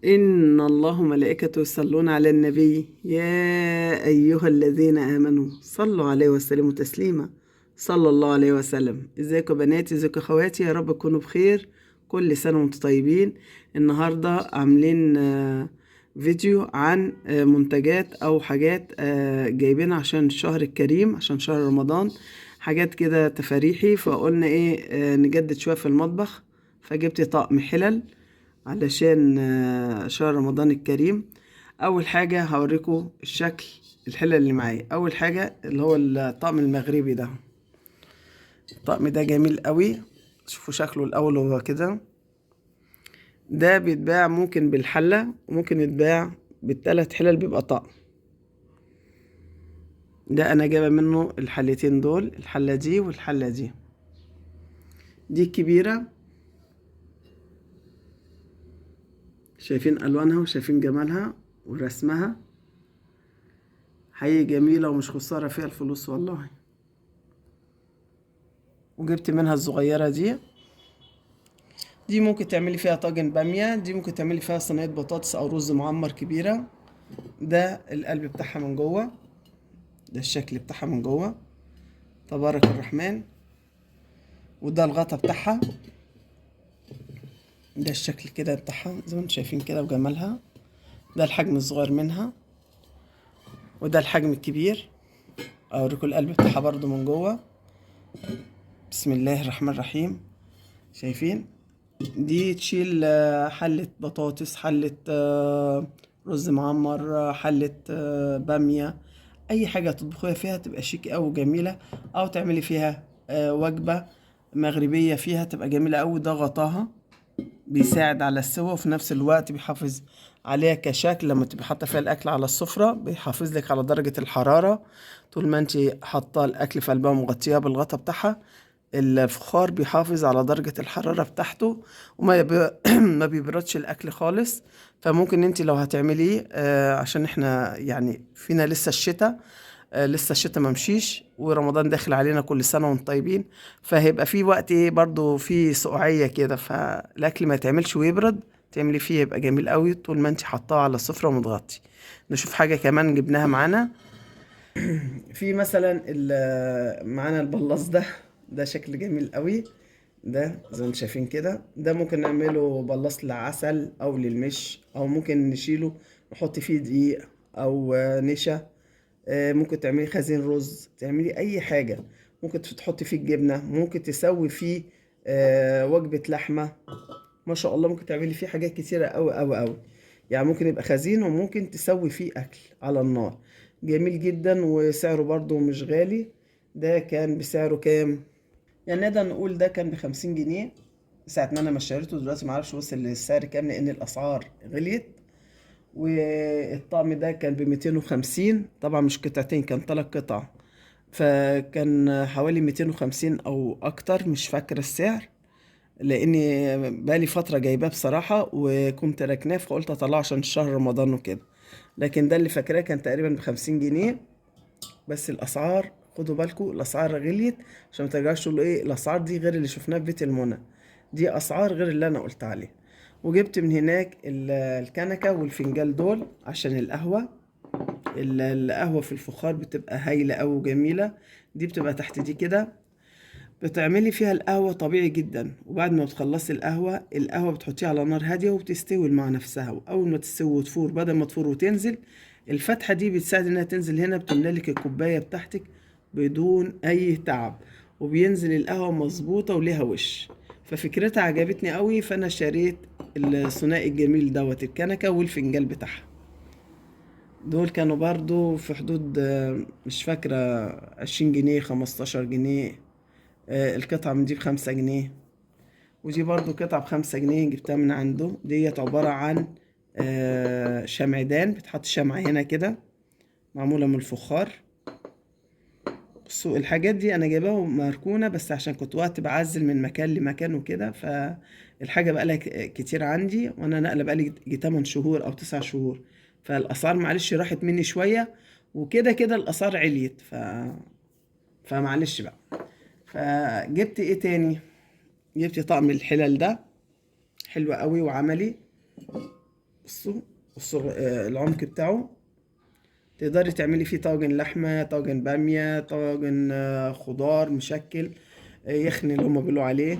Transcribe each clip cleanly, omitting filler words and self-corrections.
إن الله وملائكته يصلون على النبي يا أيها الذين آمنوا صلوا عليه وسلموا تسليما. صلى الله عليه وسلم. ازيكم يا بناتي، ازيكم يا اخواتي، يا رب تكونوا بخير. كل سنة وانتم طيبين. النهاردة عاملين فيديو عن منتجات أو حاجات جايبينها عشان الشهر الكريم، عشان شهر رمضان. حاجات كده تفاريحي، فقلنا ايه نجدد شوية في المطبخ. فجبت طقم حلل علشان شهر رمضان الكريم. اول حاجة هوريكم الشكل الحلل اللي معايا. اول حاجة اللي هو الطقم المغربي ده. الطقم ده جميل قوي. شوفوا شكله الاول وهو كده. ده بيتباع ممكن بالحلة وممكن يتباع بالثلاث حلل، بيبقى طقم. ده انا جايبه منه الحلتين دول، الحلة دي والحلة دي. دي كبيرة، شايفين الوانها وشايفين جمالها ورسمها. حقيقي جميلة ومش خسارة فيها الفلوس والله. وجبت منها الصغيرة دي. دي ممكن تعملي فيها طاجن بامية، دي ممكن تعملي فيها صينية بطاطس أو رز معمر كبيرة. ده القلب بتاعها من جوه، ده الشكل بتاعها من جوه. تبارك الرحمن. وده الغطا بتاعها، ده الشكل كده بتاعها زي ما انتم شايفين كده وجمالها. ده الحجم الصغير منها وده الحجم الكبير. أوريكم القلب بتاعها برضو من جوه. بسم الله الرحمن الرحيم. شايفين؟ دي تشيل حلة بطاطس، حلة رز معمر، حلة بامية. اي حاجة تطبخيها فيها تبقى شيك اوي وجميلة، او تعملي فيها وجبة مغربية فيها تبقى جميلة اوي. ده غطاها بيساعد على السوا وفي نفس الوقت بيحافظ عليها كشكل. لما تبقي حاطة فيها الاكل على السفرة بيحافظ لك على درجة الحرارة طول ما انت حاطة الاكل في قلبها ومغطياه بالغطا بتاعها. الفخار بيحافظ على درجة الحرارة بتاعته وما ما بيبردش الأكل خالص. فممكن انت لو هتعمليه عشان احنا يعني فينا لسه الشتاء، لسه الشتاء ممشيش ورمضان داخل علينا، كل سنة وانتم طيبين. فهيبقى في وقت ايه برضو في سقوعية كده، فالأكل ما يتعملش ويبرد. تعملي فيه يبقى جميل قوي طول ما انت حطاه على السفرة ومتغطي. نشوف حاجة كمان جبناها معانا. في مثلا معانا البلاص ده. ده شكل جميل قوي. ده زي ما انتم شايفين كده، ده ممكن نعمله بلاص للعسل او للمش، او ممكن نشيله نحط فيه دقيق او نشا. ممكن تعملي خزين رز، تعملي اي حاجة. ممكن تحطي فيه الجبنة، ممكن تسوي فيه وجبة لحمة. ما شاء الله ممكن تعملي فيه حاجات كتيرة قوي قوي قوي. يعني ممكن يبقى خزين وممكن تسوي فيه اكل على النار. جميل جدا وسعره برضو مش غالي. ده كان بسعره كام؟ يعني نقدر نقول ده كان ب50 جنيه ساعة ما انا ما اشتريته. دلوقتي معرفش وصل للسعر كام لان الاسعار غليت. والطقم ده كان ب250، طبعا مش قطعتين، كان 3 قطع. فكان حوالي 250 او اكتر، مش فاكر السعر لاني بقالي فتره جايباه بصراحه وكنت راكناه، فقلت اطلعه عشان شهر رمضان وكده. لكن ده اللي فاكراه كان تقريبا ب50 جنيه. بس الاسعار خدوا بالكم، الاسعار غليت عشان ما ترجعوش تقولوا ايه الاسعار دي غير اللي شفناه في بيت المنى. دي اسعار غير اللي انا قلت عليه. وجبت من هناك الكنكه والفنجال دول عشان القهوه. القهوه في الفخار بتبقى هايله أوي وجميله. دي بتبقى تحت دي كده، بتعملي فيها القهوة طبيعي جدا. وبعد ما بتخلصي القهوة بتحطيها على نار هادية وبتستوي مع نفسها. وأول ما تستوي وتفور، بدل ما تفور وتنزل، الفتحة دي بتساعد إنها تنزل هنا، بتملالك الكوباية بتاعتك بدون أي تعب. وبينزل القهوة مظبوطة وليها وش. ففكرتها عجبتني قوي، فأنا شريت الثنائي الجميل دوت، الكنكة والفنجال بتاعها. دول كانوا برضو في حدود مش فاكرة 20 جنيه 15 جنيه. القطعة من دي ب5 جنيه. ودي برضو قطعة ب5 جنيه، جبتها من عنده. ديت عبارة عن شمعدان، بتحط شمعة هنا كده معمولة من الفخار. بصوا الحاجات دي أنا جايباها مركونة بس عشان كنت وقت بعزل من مكان لمكان وكده، فالحاجة بقالها كتير عندي، وأنا نقلة بقالي 8 شهور أو 9 شهور. فالأسعار معلش راحت مني شوية، وكده كده الأسعار عليت فمعلش بقى. فجبت ايه تاني؟ جبت طقم الحلل ده، حلو قوي وعملي. بصوا العمق بتاعه، تقدري تعملي فيه طاجن لحمة، طاجن بامية، طاجن خضار مشكل، يخني اللي هما بيقولوا عليه،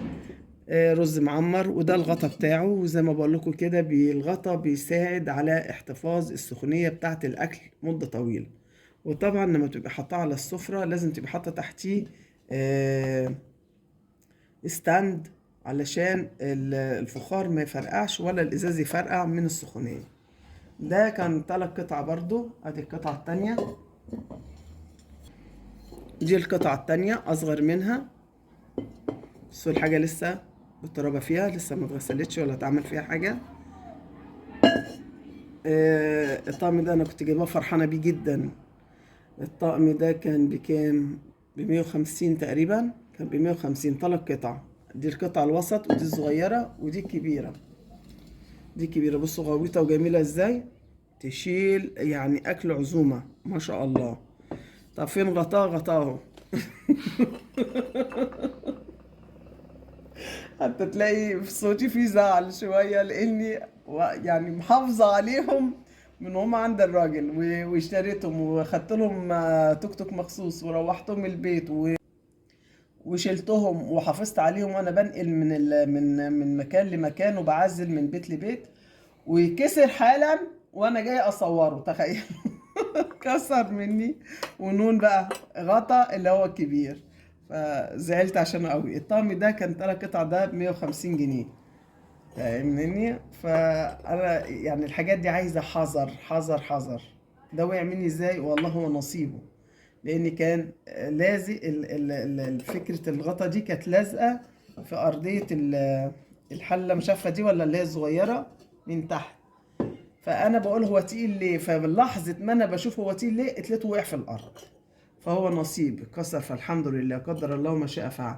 رز معمر. وده الغطا بتاعه، وزي ما بقول لكم كده الغطا بيساعد على احتفاظ السخونية بتاعة الأكل مدة طويلة. وطبعا لما تبقى حاطاه على السفرة لازم تبقى حاطة تحتيه ستاند، علشان الفخار ما يفرقعش ولا الإزاز يفرقع من السخونية. ده كان 3 قطع برضو. ادي القطعة التانية، دي القطعة التانية أصغر منها. بس الحاجة لسه بالترابة فيها، لسه ما اتغسلتش ولا اتعمل فيها حاجة. الطقم ده أنا كنت جايباه فرحانة بيه جدا. الطقم ده كان بكام؟ ب150 تقريبا، كان ب150. 3 قطع، دي القطعة الوسط ودي الصغيرة ودي الكبيرة. دي كبيرة، بصوا غويطة وجميلة ازاي، تشيل يعني أكل عزومة ما شاء الله. طب فين غطاه؟ غطاه حتى تلاقي في صوتي فيه زعل شوية، لأني يعني محافظة عليهم من هم عند الراجل، واشتريتهم وخدت لهم توك توك مخصوص وروحتهم البيت وشلتهم وحافظت عليهم، وانا بنقل من مكان لمكان وبعزل من بيت لبيت، وكسر حالا وانا جاي اصوره، تخيل. كسر مني. ونون بقى غطا اللي هو الكبير، فزعلت عشانه قوي. الطقم ده كان 3 قطع، ده ب150 جنيه، فاهمني؟ فانا يعني الحاجات دي عايزه حذر حذر حذر. ده وقع مني ازاي؟ والله هو نصيبه، لان كان لازق فكره الغطا دي كانت لازقه في ارضيه الحله مشفه دي، ولا اللي هي الصغيره من تحت. فانا بقول هو تقيل ليه، فبلحظه ما انا بشوف هو تقيل ليه اتلته وقع في الارض. فهو نصيب كسر، فالحمد لله، قدر الله ما شاء فعل.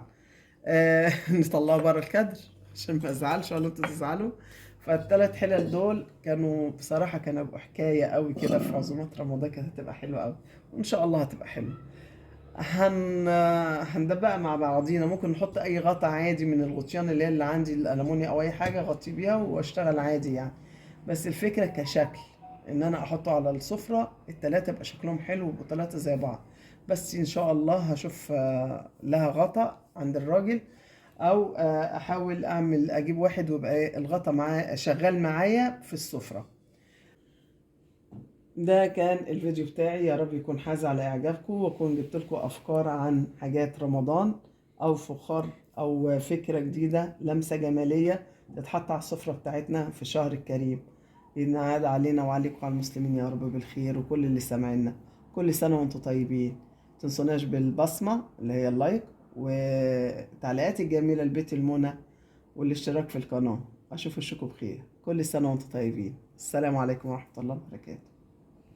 نطلعه بره الكادر عشان ما ازعلش ولا انتوا تزعلوا. فالثلاث حلل دول كانوا بصراحه كانوا يبقوا حكايه قوي كده في عزومات رمضان، كانت هتبقى حلوه قوي، وان شاء الله هتبقى حلوه. هندبق مع بعضينا. ممكن نحط اي غطا عادي من الغطيان اللي هي اللي عندي الالمونيا او اي حاجه اغطي بيها واشتغل عادي يعني. بس الفكره كشكل ان انا احطه على السفره التلاته يبقى شكلهم حلو، ويبقوا 3 زي بعض. بس ان شاء الله هشوف لها غطا عند الراجل، او احاول اجيب واحد ويبقى الغطا معاه شغال معايا في السفره. ده كان الفيديو بتاعي، يا رب يكون حاز على اعجابكم، واكون جبت لكم افكار عن حاجات رمضان، او فخار، او فكرة جديدة، لمسة جمالية تتحط على السفرة بتاعتنا في الشهر الكريم. ينعاد علينا وعليكم على المسلمين يا رب بالخير، وكل اللي سامعنا كل سنة وانتم طيبين. متنسوناش بالبصمة اللي هي اللايك، وتعليقات الجميلة لبيت المنى، والاشتراك في القناة. اشوف وشكم بخير، كل سنة وانتم طيبين. السلام عليكم ورحمة الله وبركاته.